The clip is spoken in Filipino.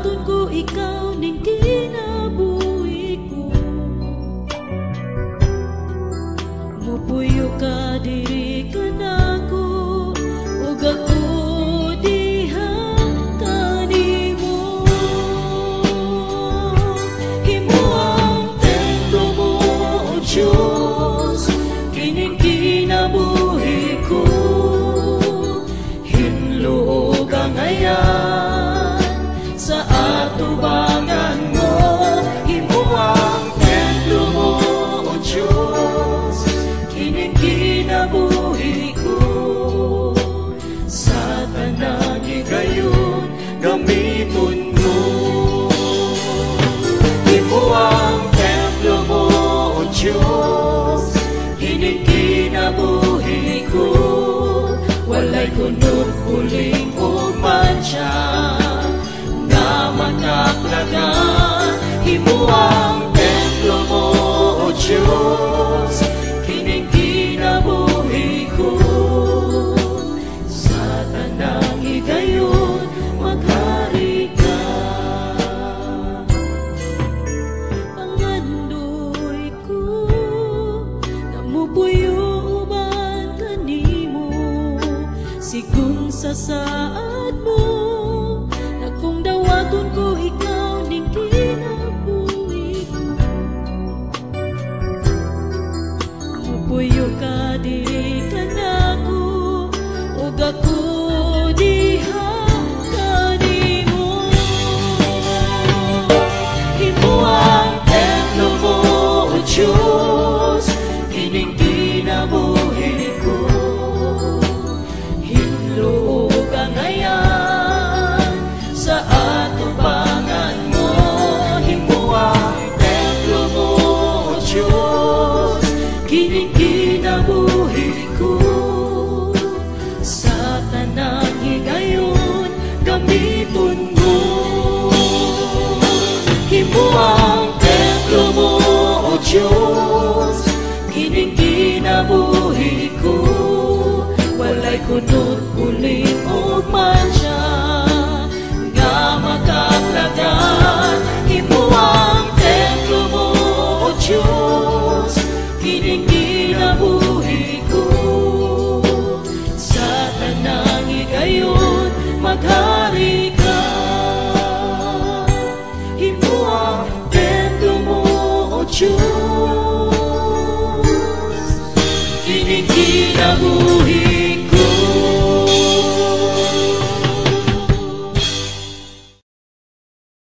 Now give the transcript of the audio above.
dawaton ko ikaw ning kinabuhi ko. Mupuyo ka diri ka nako ug ako diha kanimo. Himo ang templo mo, O Diyos, kining kinabuhi ko. Hinluog ang ayan sa atubangan mo. Himo ang templo mo, O Diyos, kining kinabuhi ko. Sa tanang higayon gamiton mo. Himo ang templo mo, O Diyos, kining kinabuhi ko. Walay kunod uling o mancha nga makaplagan. Himo ang templo mo, O Diyos, kining kinabuhi ko. Sa tanang higayon maghari ka. Pangandoy ko namupuyo uban kanimo. Sigun sa saad mo na kung dawaton ko ikaw ning kinabuhi ko. Mupuyo ka diri ka nako ug ako diha kanimo. Himo ang templo mo, O Diyos, kining kinabuhi ko. Hinluog ang ayan sa atubangan mo. Himo ang templo mo, O Diyos, kining kinabuhi ko. Sa tanang higayon gamiton mo.